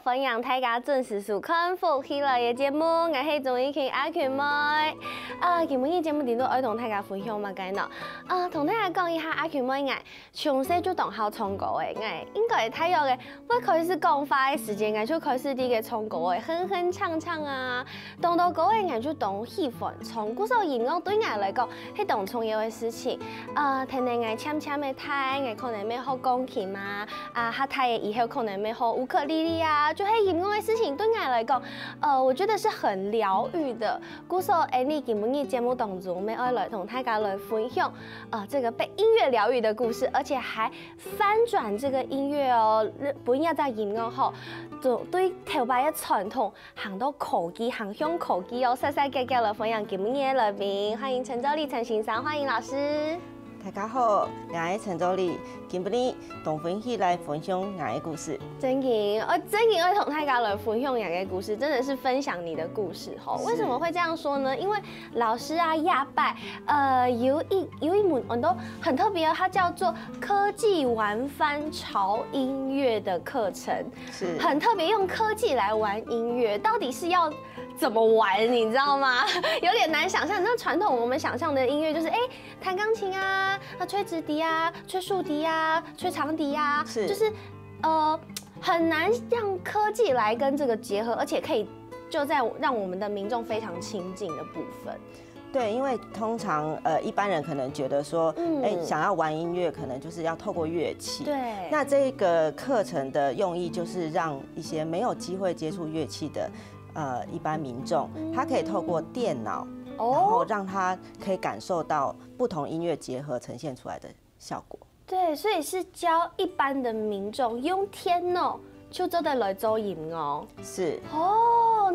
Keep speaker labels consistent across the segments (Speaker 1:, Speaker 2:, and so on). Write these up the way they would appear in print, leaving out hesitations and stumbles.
Speaker 1: 分享大家准时收看福喜来的节目，我是综艺群阿群妹。今日节目顶多爱同大家分享嘛，该喏。同大家讲一下阿群妹我从小就同好唱歌的，我应该睇到嘅，我开始讲话的时间，我就开始啲嘅唱歌的，哼哼唱唱啊，动到歌的我就动喜欢唱。鼓手音乐对我来讲係动重要的事情。聽你我悄悄的睇，我可能咩學鋼琴啊，下睇嘅以後可能咩學烏克麗麗啊。就係音樂的事情對我來講，我覺得是很療癒的。故所你今日節目當中，我們要來同大家來分享，這個被音樂療癒的故事，而且還翻轉這個音樂哦，本日在音樂後，就對台灣的傳統行到科技，行向科技哦，細細個來分享今日的來賓，歡迎陳周麗陳先生，歡迎老師。
Speaker 2: 大家好，我係陳周麗，今日同分享來分享我的故事。
Speaker 1: 真嘅，我同大家來分享我的故事，真的是分享你的故事吼。為什麼會這樣說呢？因為老師啊，亞拜，有一門我都很特別哦，它叫做科技玩翻潮音樂的課程，是很特別，用科技來玩音樂，到底是要怎麼玩？你知道嗎？有點難想象。那傳統我們想象的音樂就是彈鋼琴啊，吹直笛啊，吹豎笛啊，吹長笛啊，就是很難讓科技來跟這個結合，而且可以就在讓我們的民眾非常親近的部分。
Speaker 2: 對，因為通常一般人可能覺得說，想要玩音樂，可能就是要透過樂器。
Speaker 1: 對。
Speaker 2: 那這個課程的用意就是讓一些沒有機會接觸樂器的一般民眾，他可以透過電腦，然後讓他可以感受到不同音樂結合呈現出來的效果。
Speaker 1: 對，所以是教一般的民眾用電腦就做得來做音樂。
Speaker 2: 是。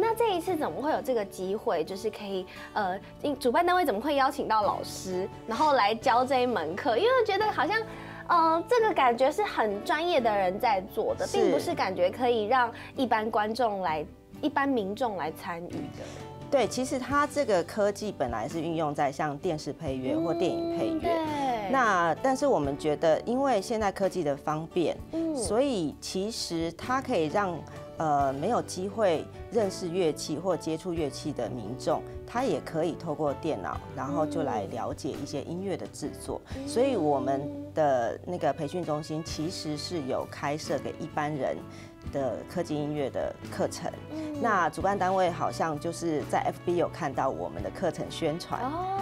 Speaker 1: 那這一次怎麼會有這個機會，就是可以主辦單位怎麼會邀請到老師，然後來教這一門課？因為我覺得好像這個感覺是很專業的人在做的，並不是感覺可以讓一般民眾來參與的。
Speaker 2: 對，其實它這個科技本來是運用在像電視配樂或電影配樂，但是我們覺得，因為現在科技的方便，所以其實它可以讓沒有機會認識樂器或接觸樂器的民眾，他也可以透過電腦，然後就來了解一些音樂的製作。所以我們的那個培訓中心其實是有開設給一般人的科技音樂的課程。那主辦單位好像就是在 FB 有看到我們的課程宣傳，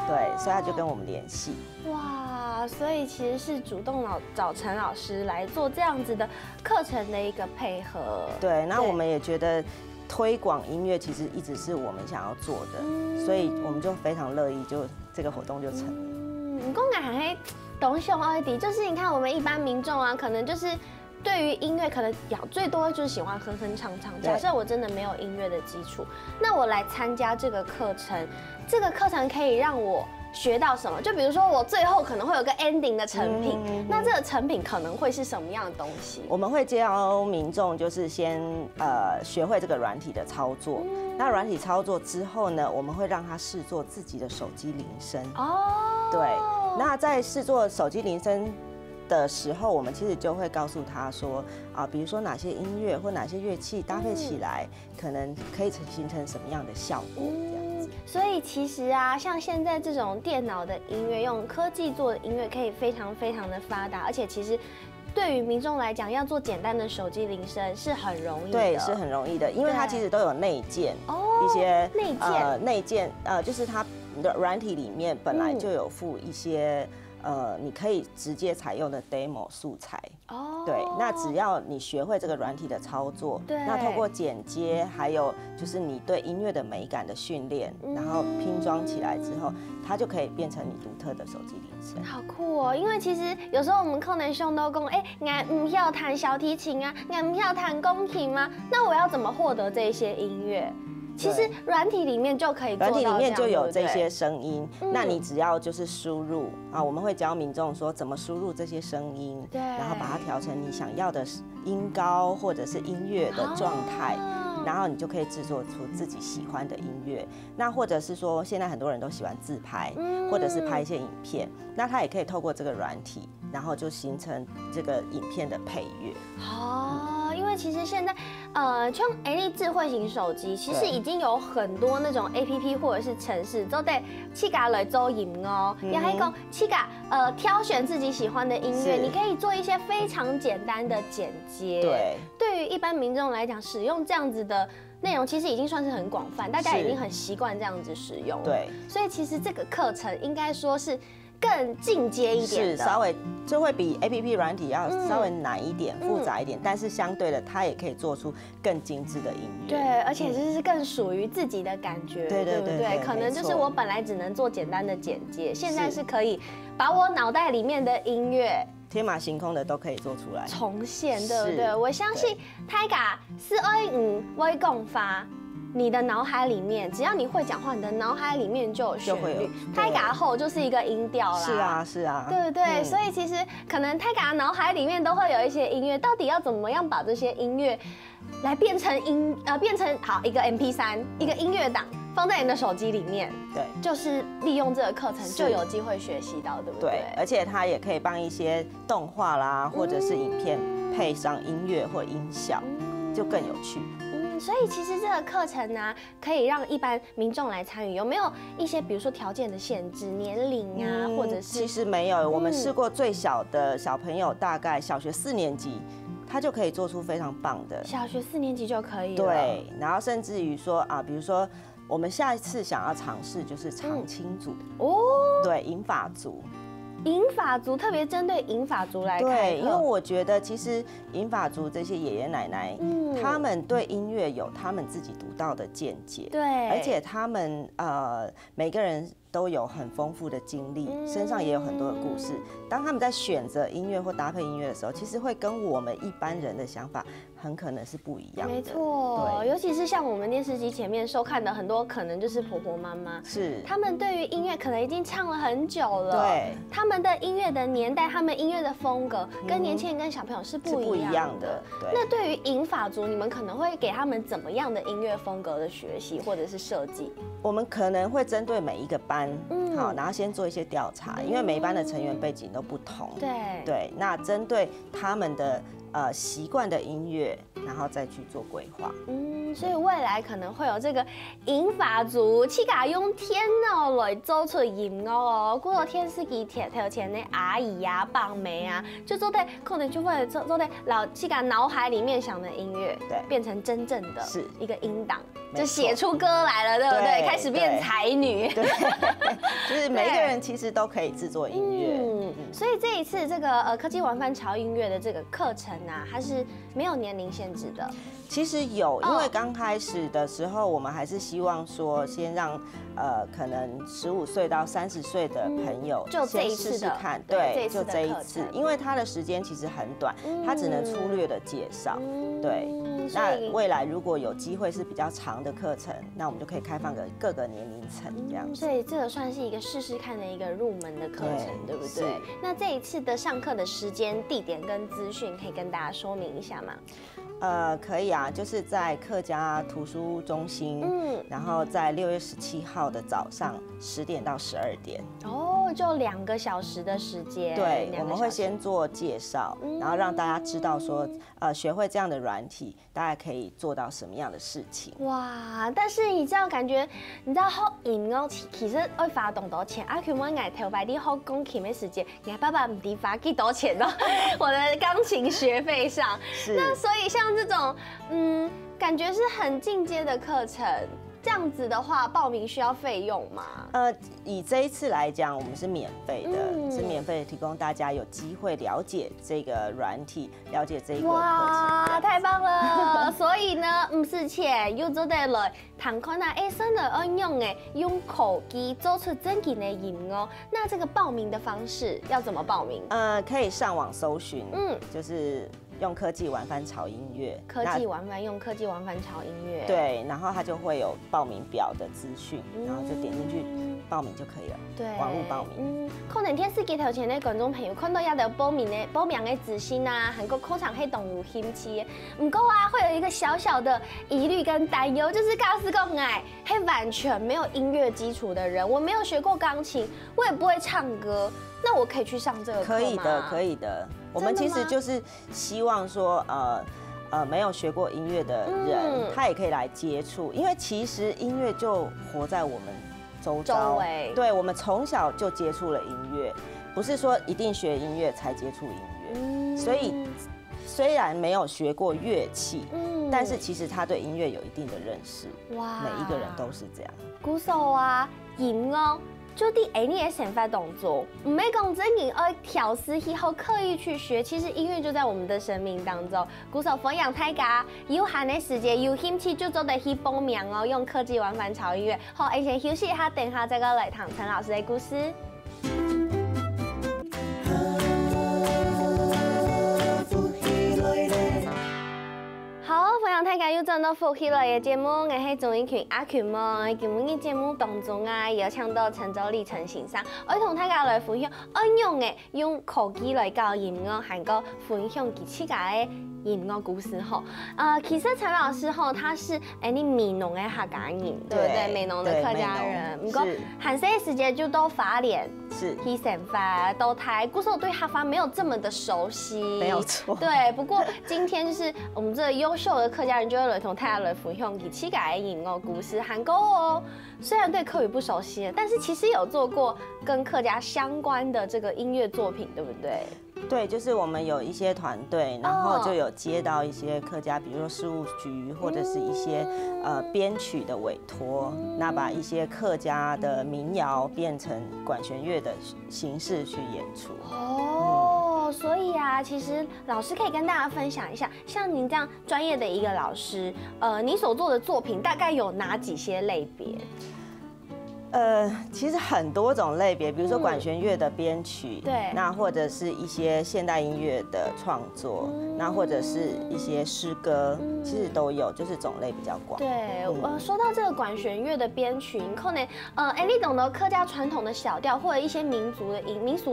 Speaker 2: 對，所以他就跟我們聯繫。
Speaker 1: 哇，所以其實是主動找陳老師來做這樣子的課程的一個配合。
Speaker 2: 對，那我們也覺得推廣音樂其實一直是我們想要做的，所以我們就非常樂意，就這個活動就成了。
Speaker 1: 不過我還懂熊二弟，就是你看我們一般民眾啊，可能就是對於音樂可能最多就是喜歡哼哼唱唱。假設我真的沒有音樂的基礎，那我來參加這個課程，這個課程可以讓我學到什麼？就比如說我最後可能會有個 ending 的成品，那這個成品可能會是什麼樣的東西？
Speaker 2: 我們會教民眾就是先學會這個軟體的操作，那軟體操作之後呢，我們會讓他試做自己的手機鈴聲。對，那在試做手機鈴聲的時候，我們其實就會告訴他說比如說哪些音樂或哪些樂器搭配起來，可能可以形成什麼樣的效果，這樣子。
Speaker 1: 所以其實啊，像現在這種電腦的音樂，用科技做的音樂，可以非常非常的發達，而且其實對於民眾來講，要做簡單的手機鈴聲是很容易的。
Speaker 2: 對，是很容易的，因為它其實都有內建，一些內建就是它的軟體裡面本來就有附一些你可以直接採用的 demo 素材。對，那只要你學會這個軟體的操作，那透過剪接，還有就是你對音樂的美感的訓練，然後拼裝起來之後，它就可以變成你獨特的手機鈴聲。
Speaker 1: 好酷哦！因為其實有時候我們可能想到講，我不曉彈小提琴啊，我不曉彈鋼琴嗎？那我要怎麼獲得這些音樂？其实软体里面就可以做到这样，
Speaker 2: 软体里面就有这些
Speaker 1: 对
Speaker 2: 声音，那你只要就是输入啊，我们会教民众说怎么输入这些声音，
Speaker 1: 对，
Speaker 2: 然后把它调成你想要的音高或者是音乐的状态。然后你就可以制作出自己喜欢的音乐，那或者是说，现在很多人都喜欢自拍，或者是拍一些影片，那它也可以透过这个软体，然后就形成这个影片的配乐。
Speaker 1: 因为其实现在，像智慧型手机，其实已经有很多那种 APP 或者是程式，都得去家来做音哦，也还有去家挑选自己喜欢的音乐，你可以做一些非常简单的剪接。
Speaker 2: 对，
Speaker 1: 对于一般民众来讲，使用这样子的内容其实已经算是很广泛，大家已经很习惯这样子使用。
Speaker 2: 对，
Speaker 1: 所以其实这个课程应该说是更进阶一点的，
Speaker 2: 是稍微就会比 APP 软体要稍微难一点、复杂一点，但是相对的，它也可以做出更精致的音乐。
Speaker 1: 对，而且这是更属于自己的感觉，对不对？可能就是我本来只能做简单的剪接，现在是可以把我脑袋里面的音乐
Speaker 2: 天马行空的都可以做出来
Speaker 1: 重现，对不对？我相信425会共发。你的脑海里面，只要你会讲话，你的脑海里面就有旋律。泰嘎后就是一个音调啦。
Speaker 2: 是啊，是啊，
Speaker 1: 对不对？所以其实可能泰嘎脑海里面都会有一些音乐，到底要怎么样把这些音乐来变成好一个 MP3，一个音乐档放在你的手机里面。
Speaker 2: 对，
Speaker 1: 就是利用这个课程就有机会学习到，对不对？
Speaker 2: 对，而且它也可以帮一些动画啦，或者是影片配上音乐或音效，就更有趣。
Speaker 1: 所以其实这个课程呢，可以让一般民众来参与，有没有一些比如说条件的限制，年龄啊，或者是？
Speaker 2: 其实没有，我们试过最小的小朋友，大概小学4年级，他就可以做出非常棒的。
Speaker 1: 小学4年级就可以了。
Speaker 2: 对，然后甚至于说啊，比如说我们下一次想要尝试就是长青组对，银发族。
Speaker 1: 银发族特别针对银发族来开课，
Speaker 2: 对，因为我觉得其实银发族这些爷爷奶奶，他们对音乐有他们自己独到的见解，
Speaker 1: 对，
Speaker 2: 而且他们每个人都有很丰富的经历，身上也有很多的故事。当他们在选择音乐或搭配音乐的时候，其实会跟我们一般人的想法很可能是不一样的。
Speaker 1: 没错，尤其是像我们电视机前面收看的很多，可能就是婆婆妈妈，
Speaker 2: 是
Speaker 1: 他们对于音乐可能已经唱了很久了，
Speaker 2: 对，
Speaker 1: 他们的音乐的年代，他们音乐的风格跟年轻人跟小朋友是不一样的。
Speaker 2: 对，
Speaker 1: 那对于银发族，你们可能会给他们怎么样的音乐风格的学习或者是设计？
Speaker 2: 我们可能会针对每一个班，好，然后先做一些调查，因为每一班的成员背景都不同。对，那针对他们的习惯的音乐，然后再去做规划。
Speaker 1: 所以未来可能会有这个银发族，去甲用天脑来做出音乐哦。过了天是给调前的阿姨啊、棒妹啊，就做在可能就会做在去甲脑海里面想的音乐，对，变成真正的一个音档，就写出歌来了，对不对？开始变才女。
Speaker 2: 对，就是每一个人其实都可以制作音乐。
Speaker 1: 所以这一次这个科技玩翻潮音乐的这个课程啊，它是没有年龄限制的。
Speaker 2: 其实有，因为刚开始的时候，我们还是希望说，先让可能15岁到30岁的朋友
Speaker 1: 就这一
Speaker 2: 次试试看，对，就这一次，因为它的时间其实很短，它只能粗略的介绍，对。那未来如果有机会是比较长的课程，那我们就可以开放给各个年龄层这样。
Speaker 1: 所以这个算是一个试试看的一个入门的课程，对不对？那这一次的上课的时间、地点跟资讯，可以跟大家说明一下吗？
Speaker 2: 可以啊，就是在客家图书中心，然后在6月17号的早上10点到12点。
Speaker 1: 哦，就2个小时的时间。
Speaker 2: 对，我们会先做介绍，然后让大家知道说，学会这样的软体，大家可以做到什么样的事情。
Speaker 1: 哇！但是你知道，感觉你知道好音哦，其实会花多少钱？阿 Q 我爱头摆的好钢琴的时间，你爸爸唔抵花几多钱呢？我的钢琴学费上。
Speaker 2: 是。
Speaker 1: 那所以像这种，感觉是很进阶的课程。这样子的话，报名需要费用吗？
Speaker 2: 以这一次来讲，我们是免费的，是免费的，提供大家有机会了解这个软体，了解这个课程。
Speaker 1: 哇，太棒了！所以呢，不是钱，又做得来，谈看啊，真的要用用口机做出正经的音哦。那这个报名的方式要怎么报名？
Speaker 2: 可以上网搜寻，就是用科技玩翻潮音乐，
Speaker 1: 科技玩翻用科技玩翻潮音乐，
Speaker 2: 对，然后它就会有报名表的资讯，然后就点进去报名就可以了，对，网络报名。
Speaker 1: 可能电视机头前的观众朋友看到要的报名的资讯啊，韩国考场黑动有兴趣，不过啊，会有一个小小的疑虑跟担忧，就是告诉讲哎，嘿完全没有音乐基础的人，我没有学过钢琴，我也不会唱歌，那我可以去上这个课吗？
Speaker 2: 可以的，可以的。我们其实就是希望说，没有学过音乐的人，他也可以来接触，因为其实音乐就活在我们周遭，对，我们从小就接触了音乐，不是说一定学音乐才接触音乐，所以虽然没有学过乐器，但是其实他对音乐有一定的认识，哇，每一个人都是这样。
Speaker 1: 鼓手啊，音乐。就伫下你的生活当中，唔係講真人要調試以後刻意去學，其實音樂就在我們的生命當中。鼓手馮陽大家有閒的時間有興趣就做得去報名哦，用科技玩翻潮音樂。好，我先休息一下，等下再過來談陳老師的故事。好，歡迎大家又轉到福喜來嘅節目，我係綜藝群阿權妹。今日嘅節目當中啊，有請到陳州立陳先生，我同大家來分享安樣用科技來教音樂，還個分享佢自家嘅音樂故事吼。其實陳老師吼，他是你美濃嘅客家人，對不對？美濃的客家人，不過寒舍時間就到花蓮，
Speaker 2: 是
Speaker 1: 去生活，到台，故實我對客家沒有這麼的熟悉，
Speaker 2: 沒有錯。
Speaker 1: 對，不過今天就是我們這個優秀的客家人就會來同大家來分享佢自家嘅音樂故事，韓國哦。雖然對客語不熟悉，但是其實有做過跟客家相關的這個音樂作品，對不對？
Speaker 2: 对，就是我們有一些團隊，然後就有接到一些客家，比如說事務局或者是一些編曲的委託，那把一些客家的民謠變成管弦樂的形式去演出。
Speaker 1: 哦，所以啊，其實老師可以跟大家分享一下，像您這樣專業的一個老師，你所做的作品大概有哪幾些類別？
Speaker 2: 其實很多種類別，比如說管弦樂的編曲，
Speaker 1: 對，
Speaker 2: 那或者是一些現代音樂的創作，那或者是一些詩歌，其實都有，就是種類比較廣。
Speaker 1: 對，說到這個管弦樂的編曲，可能你懂得客家傳統的小調或者一些民俗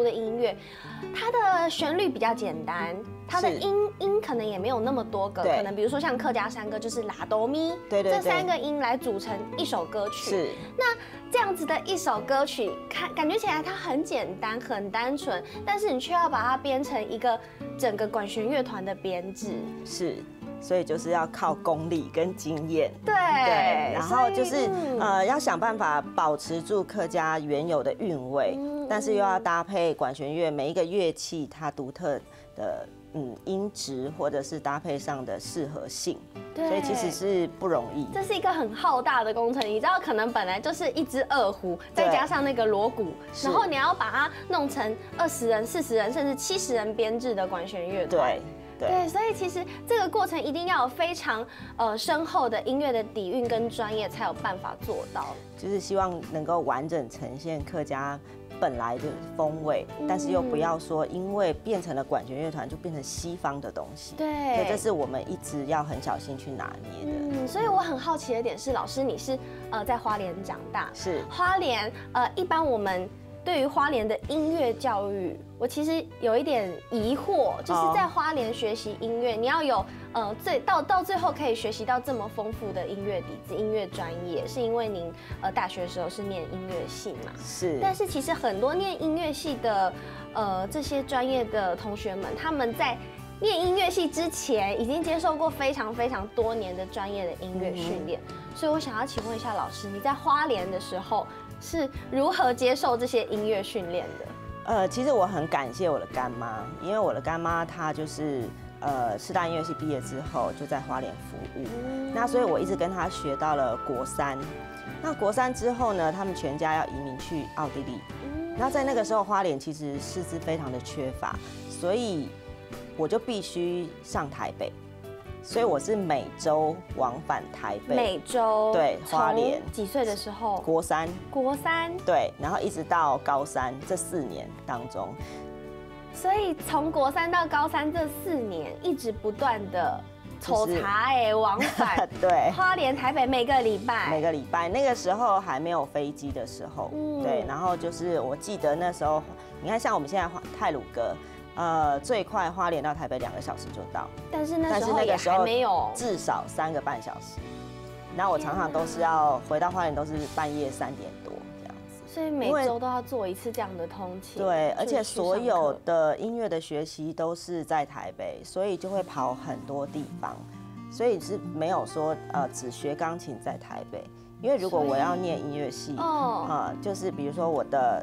Speaker 1: 的音樂，它的旋律比較簡單。它的音可能也沒有那麼多個，可能比如說像客家山歌就是拉哆咪，對，這三個音來組成一首歌曲。是，那這樣子的一首歌曲，感覺起來它很簡單、很單純，但是你卻要把它編成一個整個管弦樂團的編制。是，所以就是要靠功力跟經驗。對，然後就是要想辦法保持住客家原有的韻味，但是又要搭配管弦樂每一個樂器它獨特的音質或者是搭配上的適合性，所以其實是不容易。這是一個很浩大的工程，你知道，可能本來就是一支二胡，再加上那個鑼鼓，然後你要把它弄成20人、40人甚至70人編制的管弦樂團。對，所以其實這個過程一定要有非常深厚的音樂的底蘊跟專業，才有辦法做到。就是希望能夠完整呈現客家本來的風味，但是又不要說因為變成了管弦樂團就變成西方的東西。對，這是我們一直要很小心去拿捏的。所以我很好奇的點是，老師你是在花蓮長大，是花蓮一般我們對於花蓮的音樂教育，我其實有一點疑惑，就是在花蓮學習音樂，你要有到最後可以學習到這麼豐富的音樂底子、音樂專業，是因為您大學的時候是念音樂系嘛？是。但是其實很多念音樂系的這些專業的同學們，他們在念音樂系之前已經接受過非常非常多年的專業的音樂訓練，所以我想要請問一下老師，你在花蓮的時候是如何接受這些音樂訓練的？其實我很感謝我的乾媽，因為我的乾媽她就是師大音樂系畢業之後就在花蓮服務，那所以我一直跟她學到了國三。那國三之後呢，他們全家要移民去奧地利，那在那個時候花蓮其實師資非常的缺乏，所以我就必須上台北。所以我是每周往返台北，每周對花蓮。幾歲的時候？國三。國三。對，然後一直到高三這4年當中，所以从国3到高3这4年，一直不断的抽查往返，
Speaker 2: 对，
Speaker 1: 花莲、台北每个礼拜，
Speaker 2: 那个时候还没有飞机的时候，对，然后就是我记得那时候，你看像我们现在太鲁阁。最快花莲到台北2个小时就到，
Speaker 1: 但是那时候也还没有，
Speaker 2: 至少3个半小时。然后我常常都是要回到花莲，都是半夜3点多这样子。
Speaker 1: 所以每周都要做一次这样的通勤。
Speaker 2: 对，而且所有的音乐的学习都是在台北，所以就会跑很多地方，所以是没有说只学钢琴在台北。因为如果我要念音乐系，就是比如说我的。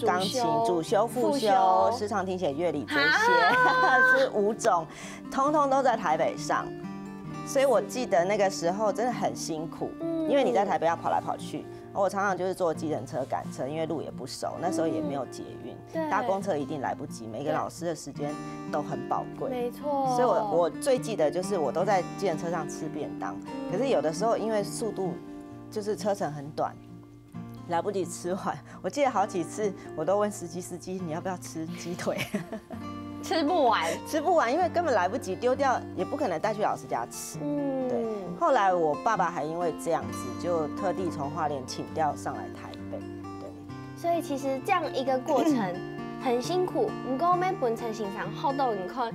Speaker 2: 钢琴主修、副修、视唱、听写、乐理这些是5种，通通都在台北上，所以我记得那个时候真的很辛苦，因为你在台北要跑来跑去，我常常就是坐计程车赶车，因为路也不熟，那时候也没有捷运，搭公车一定来不及，每个老师的时间都很宝贵，
Speaker 1: 没错。
Speaker 2: 所以我最记得就是我都在计程车上吃便当，可是有的时候因为速度就是车程很短。来不及吃完，我记得好几次我都问司机你要不要吃鸡腿？
Speaker 1: 吃不完，
Speaker 2: 因为根本来不及丢掉，也不可能带去老师家吃。对。后来我爸爸还因为这样子，就特地从花莲请调上来台北。对。
Speaker 1: 所以其实这样一个过程。很辛苦，不过我们本身欣赏好多人看，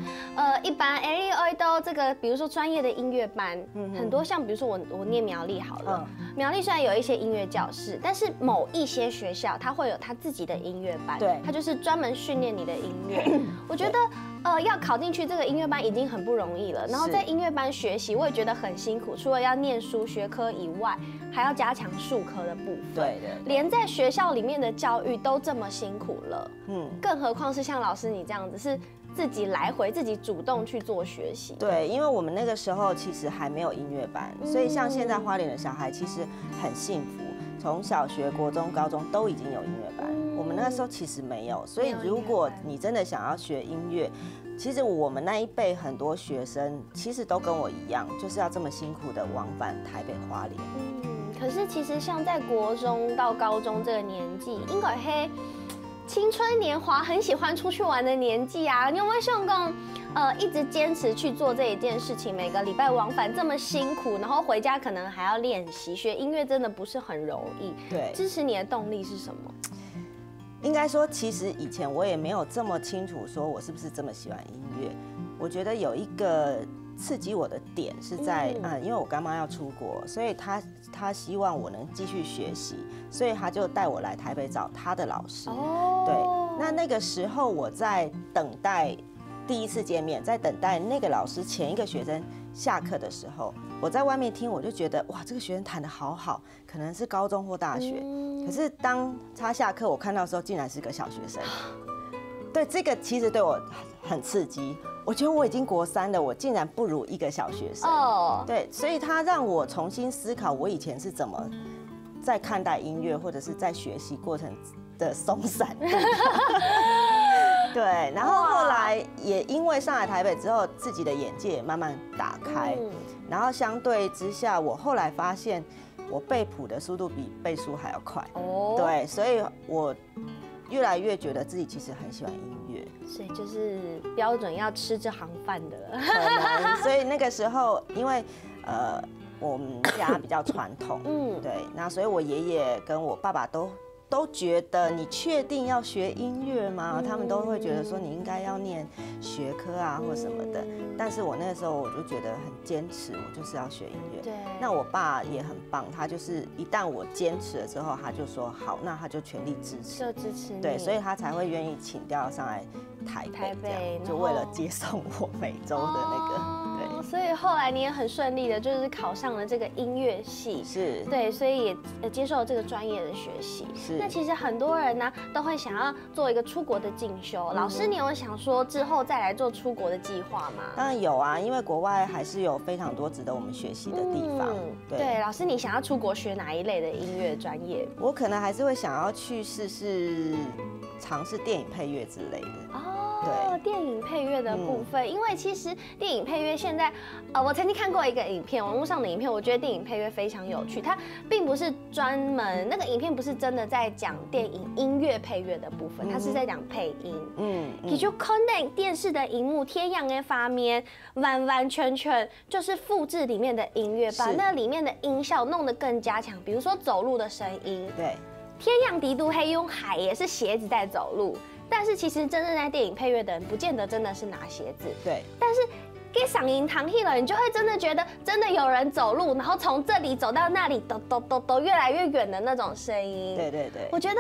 Speaker 1: 一般爱到这个，比如说专业的音乐班，很多像比如说我念苗栗好了，苗栗虽然有一些音乐教室，但是某一些学校它会有它自己的音乐班，对，它就是专门训练你的音乐。我觉得要考进去这个音乐班已经很不容易了，然后在音乐班学习，我也觉得很辛苦，除了要念书学科以外，还要加强术科的部分，对，连在学校里面的教育都这么辛苦了，更何况是像老师你这样子，是自己来回、自己主动去做学习。
Speaker 2: 对，因为我们那个时候其实还没有音乐班，所以像现在花莲的小孩其实很幸福，从小学、国中、高中都已经有音乐班。我们那个时候其实没有，所以如果你真的想要学音乐，其实我们那一辈很多学生其实都跟我一样，就是要这么辛苦的往返台北、花莲。
Speaker 1: 可是其实像在国中到高中这个年纪，应该黑青春年华，很喜欢出去玩的年纪啊。你有没有想过，一直坚持去做这一件事情，每个礼拜往返这么辛苦，然后回家可能还要练习，学音乐真的不是很容易。对，支持你的动力是什么？
Speaker 2: 应该说，其实以前我也没有这么清楚，说我是不是这么喜欢音乐。我觉得有一个刺激我的点是在，因为我干妈要出国，所以他希望我能继续学习，所以他就带我来台北找他的老师。对，那个时候我在等待第一次见面，在等待那个老师前一个学生下课的时候，我在外面听，我就觉得哇，这个学生弹得好好，可能是高中或大学。可是当他下课，我看到的时候，竟然是个小学生。对，这个其实对我很刺激。我觉得我已经国3了，我竟然不如一个小学生。对，所以他让我重新思考我以前是怎么在看待音乐，或者是在学习过程的松散度。对，然后后来也因为上来台北之后，自己的眼界也慢慢打开，然后相对之下，我后来发现我背谱的速度比背书还要快。对，所以我越来越觉得自己其实很喜欢音乐，
Speaker 1: 所以就是标准要吃这行饭的了。
Speaker 2: 可能，所以那个时候因为我们家比较传统，对，那所以我爷爷跟我爸爸都觉得你确定要学音乐吗？他们都会觉得说你应该要念学科啊或什么的。但是我那个时候我就觉得很坚持，我就是要学音乐。对。那我爸也很棒，他就是一旦我坚持了之后，他就说好，那他就全力支持。
Speaker 1: 就支持你。
Speaker 2: 对，所以他才会愿意请调上来台北，就为了接送我每周的那个。对。
Speaker 1: 所以后来你也很顺利的，就是考上了这个音乐系。是。对，所以也接受了这个专业的学习。是。那其实很多人呢都会想要做一个出国的进修。老师，你有想说之后再来做出国的计划吗？
Speaker 2: 当然有啊，因为国外还是有非常多值得我们学习的地方。
Speaker 1: 对，老师，你想要出国学哪一类的音乐专业？
Speaker 2: 我可能还是会想要去尝试电影配乐之类的。对，
Speaker 1: 电影配乐的部分，因为其实电影配乐现在，我曾经看过一个影片，网络上的影片，我觉得电影配乐非常有趣。它并不是专门那个影片不是真的在讲电影音乐配乐的部分，它是在讲配音。其实可能电视的荧幕天样的画面，完完全全就是复制里面的音乐，把那里面的音效弄得更加强，比如说走路的声音。
Speaker 2: 对，
Speaker 1: 天样迪度黑用海也是鞋子在走路。但是其实真正在电影配乐的人，不见得真的是拿鞋子。
Speaker 2: 对。
Speaker 1: 但是给嗓音堂戏了，你就会真的觉得真的有人走路，然后从这里走到那里，抖越来越远的那种声音。
Speaker 2: 对对对。
Speaker 1: 我觉得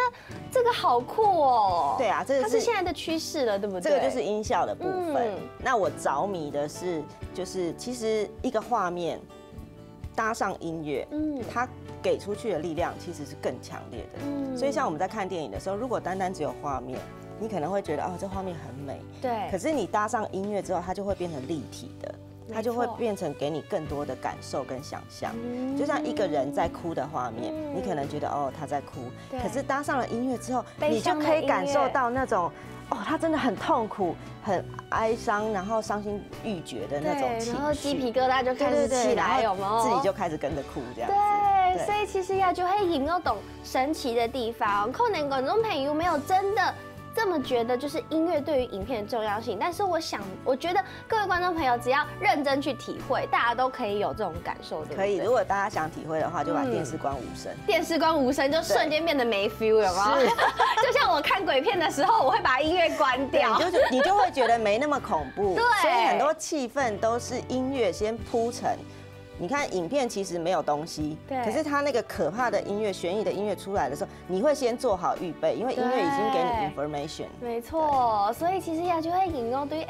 Speaker 1: 这个好酷哦。
Speaker 2: 对啊，这个
Speaker 1: 它是现在的趋势了，对不对？
Speaker 2: 这个就是音效的部分。那我着迷的是，就是其实一个画面搭上音乐，它给出去的力量其实是更强烈的。所以像我们在看电影的时候，如果单单只有画面，你可能会觉得这画面很美，
Speaker 1: 对。
Speaker 2: 可是你搭上音乐之后，它就会变成立体的，它就会变成给你更多的感受跟想象。就像一个人在哭的画面，你可能觉得他在哭，可是搭上了音乐之后，你就可以感受到那种他真的很痛苦、很哀伤，然后伤心欲绝的那种情绪，
Speaker 1: 然后鸡皮疙瘩就开始起来，有没有？
Speaker 2: 自己就开始跟着哭这样子。
Speaker 1: 对，所以其实就会引到懂神奇的地方，可能观众朋友没有真的这么觉得，就是音乐对于影片的重要性。但是我觉得各位观众朋友只要认真去体会，大家都可以有这种感受，对不对？
Speaker 2: 可以，如果大家想体会的话，就把电视关无声，
Speaker 1: 电视关无声就瞬间变得没 feel， 有吗？就像我看鬼片的时候，我会把音乐关掉，
Speaker 2: 你就会觉得没那么恐怖。
Speaker 1: 对，
Speaker 2: 所以很多气氛都是音乐先铺陈。你看影片其实没有东西，可是它那个可怕的音乐、悬疑的音乐出来的时候，你会先做好预备，因为音乐已经给你 information。
Speaker 1: 没错，所以其实就会引用对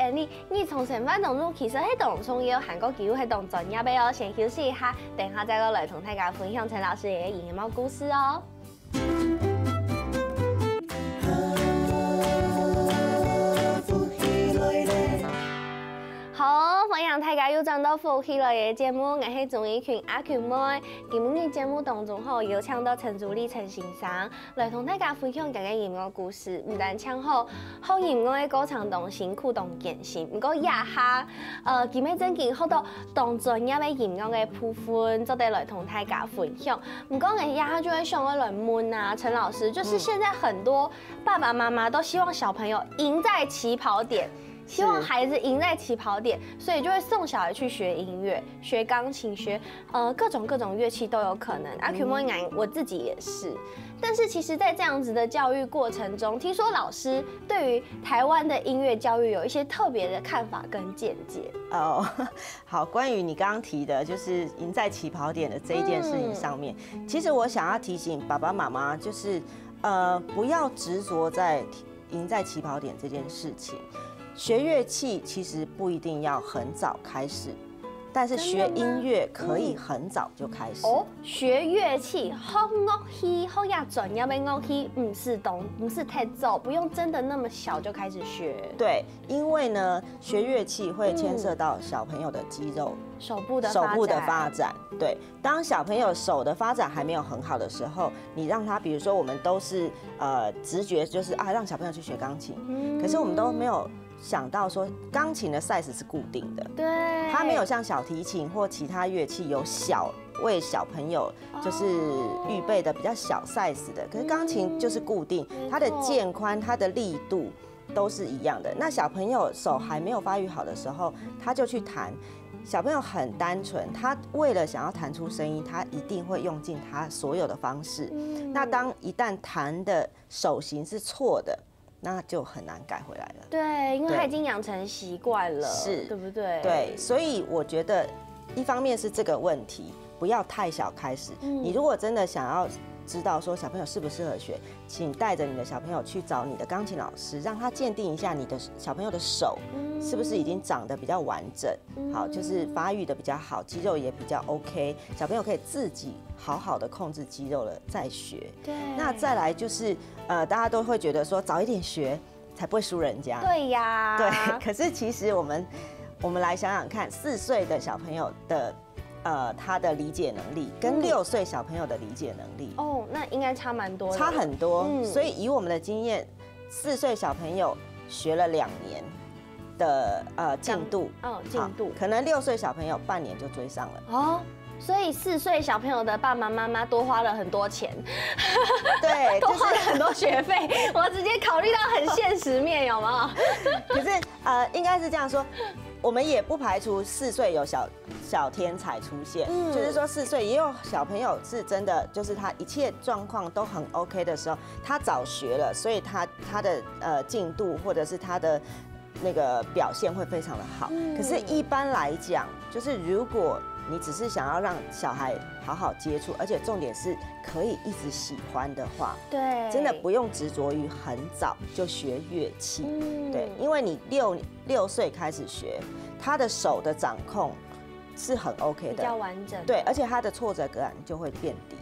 Speaker 1: 你从成班当中，其實喺當中也有韓國幾個係當專業嘅哦。先休息一下，等下再過來同大家分享陳老師嘅影貓故事哦。好，歡迎大家又轉到福氣來嘅節目，我係綜藝群阿權妹。今日嘅節目當中有請到陳竹麗陳先生來同大家分享佢嘅音樂故事。唔但唱好音樂嘅歌唱當辛苦當艱辛，不過也下今日真見好多當專業嘅音樂嘅部分，就得來同大家分享。唔過我也下就會想來問啊，陳老師，就是現在很多爸爸媽媽都希望小朋友贏在起跑點。希望孩子贏在起跑點，所以就會送小孩去學音樂、學鋼琴、學各種樂器都有可能。阿 Q 莫應我自己也是，但是其實，在這樣子的教育過程中，聽說老師對於台灣的音樂教育有一些特別的看法跟見解。
Speaker 2: 好，關於你剛剛提的，就是贏在起跑點的這一件事情上面，其實我想要提醒爸爸媽媽，就是不要執着在贏在起跑點這件事情。學樂器其實不一定要很早開始，但是學音樂可以很早就開始。
Speaker 1: 學樂器、學樂器、學呀專業的樂器，不是太早，不用真的那麼小就開始學。
Speaker 2: 對，因為呢，學樂器會牽涉到小朋友的肌肉、
Speaker 1: 手部的
Speaker 2: 發展。對，當小朋友手的發展還沒有很好的時候，你讓他，比如說我們都是直覺就是讓小朋友去學鋼琴，可是我們都沒有想到說鋼琴的 size 是固定的，
Speaker 1: 對，
Speaker 2: 它沒有像小提琴或其他樂器有為小朋友就是預備的比較小 size 的，可是鋼琴就是固定，它的鍵寬、它的力度都是一樣的。那小朋友手還沒有發育好的時候，他就去彈。小朋友很單純，他為了想要彈出聲音，他一定會用盡他所有的方式。那當一旦彈的手型是錯的，那就很難改回來了。
Speaker 1: 對，因為他已經養成習慣了，是，對不對？
Speaker 2: 對，所以我覺得一方面是這個問題，不要太小開始。你如果真的想要知道說小朋友適不適合學，請帶着你的小朋友去找你的鋼琴老師，讓他鑑定一下你的小朋友的手是不是已經長得比較完整，好，就是發育的比較好，肌肉也比較 OK， 小朋友可以自己好好的控制肌肉了再學。對，那再來就是大家都會覺得說早一點學才不會輸人家。
Speaker 1: 對呀，
Speaker 2: 對，可是其實我們來想想看，4歲的小朋友的他的理解能力跟6歲小朋友的理解能力
Speaker 1: 那應該差蠻多的，
Speaker 2: 差很多。所以以我們的經驗，4歲小朋友学了2年的进度，
Speaker 1: 进度，
Speaker 2: 可能6岁小朋友半年就追上了哦。
Speaker 1: 所以4岁小朋友的爸爸妈妈多花了很多钱，
Speaker 2: 对，
Speaker 1: 多花了很多学费。我直接考虑到很现实面，有没有？
Speaker 2: 可是应该是这样说，我们也不排除4岁有小天才出现，就是说4岁也有小朋友是真的，就是他一切状况都很 OK 的时候，他早学了，所以他的进度或者是他的那个表现会非常的好。可是一般来讲，就是如果你只是想要让小孩好好接触，而且重点是可以一直喜欢的话，
Speaker 1: 对，
Speaker 2: 真的不用执着于很早就学乐器，对，因为你6岁开始学，他的手的掌控是很 OK 的，
Speaker 1: 比较完整，
Speaker 2: 对，而且他的挫折感就会变低。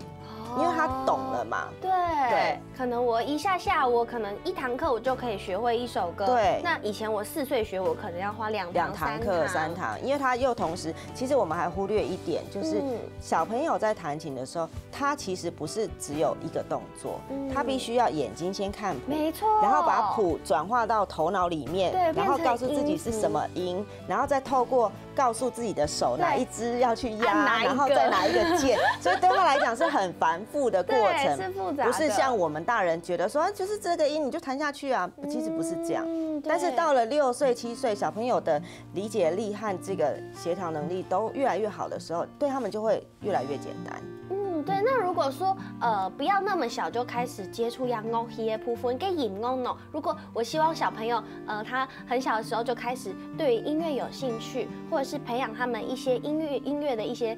Speaker 2: 因为他懂了嘛，
Speaker 1: 对，可能我一下我可能1堂课我就可以学会1首歌，
Speaker 2: 对，
Speaker 1: 那以前我4岁学，我可能要花2
Speaker 2: 堂课3堂，因为他又同时，其实我们还忽略一点，就是小朋友在弹琴的时候，他其实不是只有一个动作，他必须要眼睛先看谱，
Speaker 1: 没错，
Speaker 2: 然后把谱转化到头脑里面，然后告诉自己是什么音，然后再透过告诉自己的手哪一支要去压，然后再哪一个键，所以对他来讲是很繁复的过程，
Speaker 1: 是复杂的，
Speaker 2: 不是像我们大人觉得说就是这个音你就弹下去啊，其实不是这样。但是到了6岁7岁，小朋友的理解力和这个协调能力都越来越好的时候，对他们就会越来越简单。
Speaker 1: 对，那如果说不要那么小就开始接触乐器的部分，跟音乐呢？如果我希望小朋友他很小的时候就开始对音乐有兴趣，或者是培养他们一些音乐的一些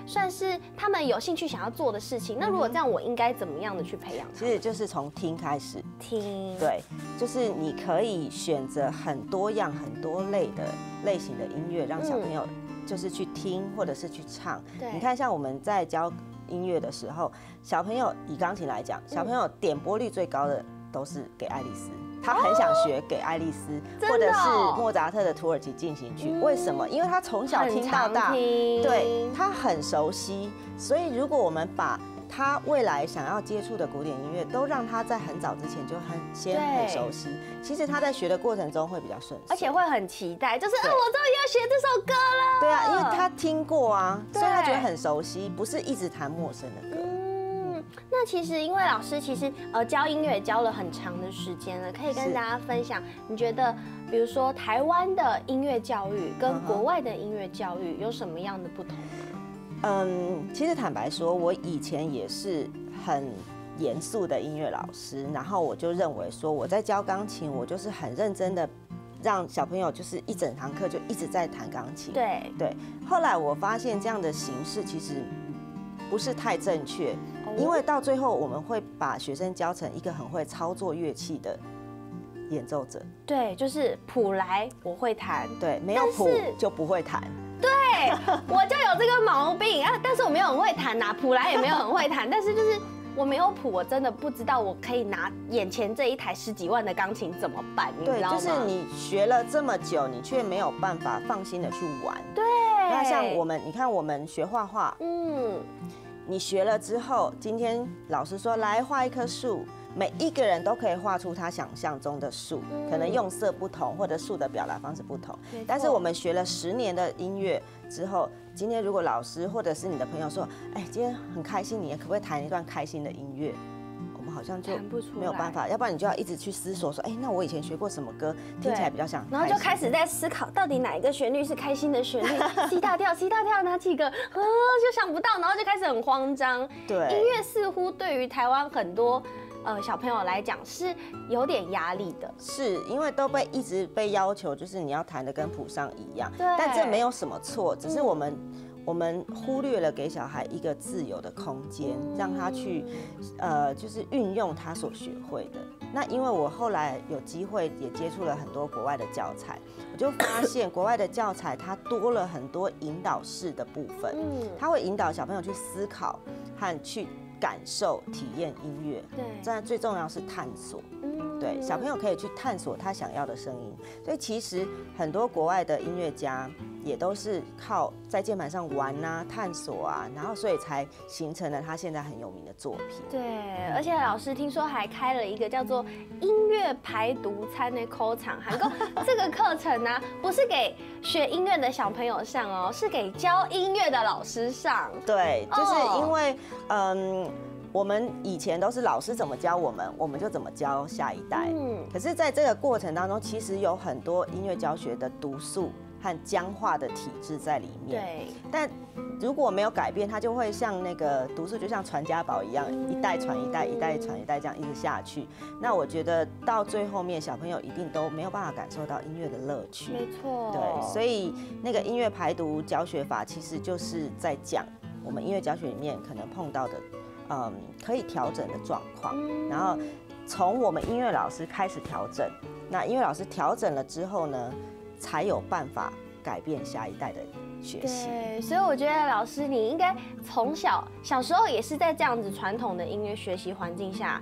Speaker 1: 算是他们有兴趣想要做的事情，那如果这样，我应该怎么样的去培养？
Speaker 2: 其实就是从听开始，
Speaker 1: 听，
Speaker 2: 对，就是你可以选择很多样、很多类型的音乐，让小朋友就是去听或者是去唱。你看，像我们在教音乐的时候，小朋友以钢琴来讲，小朋友点播率最高的都是给爱丽丝，他很想学给爱丽丝，或者是莫扎特的土耳其进行曲。为什么？因为他从小听到大，对，他很熟悉。所以如果我们把他未来想要接触的古典音乐，都让他在很早之前就先很熟悉。其实他在学的过程中会比较顺遂，
Speaker 1: 而且会很期待，就是我终于要学这首歌了。
Speaker 2: 对啊，因为他听过啊，所以他觉得很熟悉，不是一直弹陌生的歌。
Speaker 1: 那其实因为老师其实教音乐也教了很长的时间了，可以跟大家分享，你觉得比如说台湾的音乐教育跟国外的音乐教育有什么样的不同？
Speaker 2: 其实坦白说，我以前也是很严肃的音乐老师，然后我就认为说我在教钢琴，我就是很认真的让小朋友就是一整堂课就一直在弹钢琴。对。后来我发现这样的形式其实不是太正确，因为到最后我们会把学生教成一个很会操作乐器的演奏者。
Speaker 1: 对，就是谱来我会弹，
Speaker 2: 对，没有谱就不会弹。
Speaker 1: 对，我就有这个毛病啊，但是我没有很会弹呐，谱来也没有很会弹，但是就是我没有谱，我真的不知道我可以拿眼前这一台10几万的钢琴怎么办，你知道吗？
Speaker 2: 对，就是你学了这么久，你却没有办法放心的去玩。
Speaker 1: 对，
Speaker 2: 那像我们，你看我们学画画，你学了之后，今天老师说来画一棵树。每一个人都可以画出他想象中的树，可能用色不同，或者树的表达方式不同。但是我们学了10年的音乐之后，今天如果老师或者是你的朋友说，哎，今天很开心，你可不可以弹一段开心的音乐？我们好像就没有办法，要不然你就要一直去思索说，哎，那我以前学过什么歌，听起来比较像，
Speaker 1: 然后就开始在思考，到底哪一个旋律是开心的旋律？C 大调哪几个？就想不到，然后就开始很慌张。
Speaker 2: 对，
Speaker 1: 音乐似乎对于台湾很多小朋友来讲是有点压力的，
Speaker 2: 是因为都一直被要求，就是你要弹的跟谱上一样，但这没有什么错，只是我们忽略了给小孩一个自由的空间，让他去就是运用他所学会的。那因为我后来有机会也接触了很多国外的教材，我就发现国外的教材它多了很多引导式的部分，它会引导小朋友去思考和去感受、体验音乐。
Speaker 1: 对，
Speaker 2: 但最重要是探索。对，小朋友可以去探索他想要的声音。所以其实很多国外的音乐家，也都是靠在键盘上玩啊、探索啊，然后所以才形成了他现在很有名的作品。
Speaker 1: 对，而且老师听说还开了一个叫做音乐排毒餐的课程，韩国这个课程呢，不是给学音乐的小朋友上哦，是给教音乐的老师上。
Speaker 2: 对，就是因为我们以前都是老师怎么教我们，我们就怎么教下一代。可是在这个过程当中，其实有很多音乐教学的毒素和僵化的体制在里面。
Speaker 1: 对。
Speaker 2: 但如果没有改变，它就会像那个毒素，就像传家宝一样，一代传一代，一代传一代，这样一直下去。那我觉得到最后面，小朋友一定都没有办法感受到音乐的乐趣。
Speaker 1: 没错。
Speaker 2: 对，所以那个音乐排毒教学法，其实就是在讲我们音乐教学里面可能碰到的。可以调整的状况，然后从我们音乐老师开始调整，那音乐老师调整了之后呢，才有办法改变下一代的学习。
Speaker 1: 对，所以我觉得老师你应该从小时候也是在这样子传统的音乐学习环境下，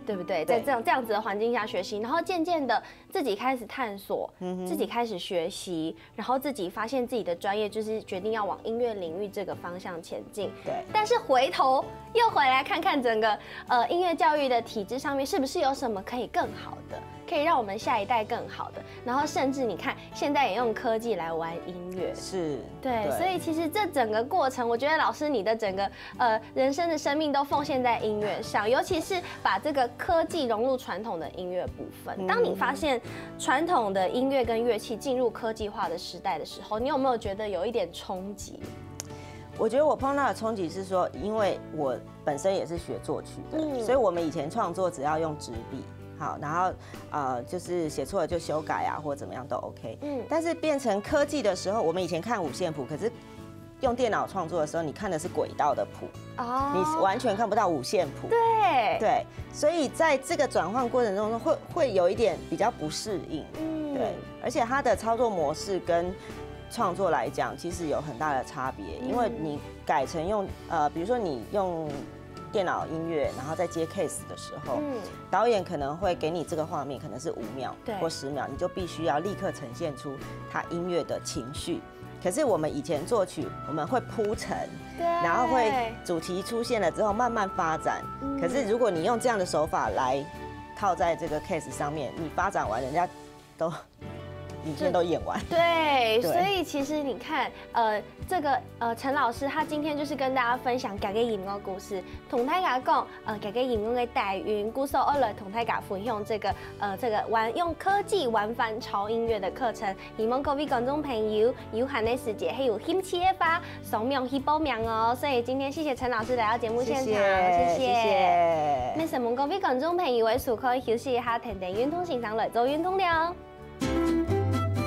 Speaker 1: 对不对？在这样子的环境下学习，然后渐渐的自己开始探索，自己开始学习，然后自己发现自己的专业就是决定要往音乐领域这个方向前进。
Speaker 2: 对。
Speaker 1: 但是回头又回来看看整个音乐教育的体制上面是不是有什么可以更好的，可以让我们下一代更好的，然后甚至你看现在也用科技来玩音乐。
Speaker 2: 是。
Speaker 1: 对，所以其实这整个过程，我觉得老师你的整个人生的生命都奉献在音乐上，尤其是把这个科技融入传统的音乐部分。当你发现传统的音乐跟乐器进入科技化的时代的时候，你有没有觉得有一点冲击？
Speaker 2: 我觉得我碰到的冲击是说，因为我本身也是学作曲的，所以我们以前创作只要用纸笔。好，然后就是写错了就修改啊，或者怎么样都 OK。但是变成科技的时候，我们以前看五线谱，可是用电脑创作的时候，你看的是轨道的谱，你完全看不到五线谱。对，所以在这个转换过程中会有一点比较不适应。对，而且它的操作模式跟创作来讲，其实有很大的差别，因为你改成用比如说你用电脑音乐，然后再接 case 的时候，导演可能会给你这个画面，可能是5秒或10秒，你就必须要立刻呈现出他音乐的情绪。可是我们以前作曲，我们会铺陈，然后会主题出现了之后慢慢发展。可是如果你用这样的手法来套在这个 case 上面，你发展完，人家都影片都演完。
Speaker 1: 对，所以其实你看，这个陈老师他今天就是跟大家分享家己音乐故事，同大家讲家己音乐的代运，故事二来同大家分享这个用科技玩翻潮音乐的课程，希望各位观众朋友有限的时间还有兴趣的话，扫描去报名哦。所以今天谢谢陈老师来到节目现场，谢谢。那什么各位观众朋友，的时可以休息一下，停停运动欣赏来做运动了。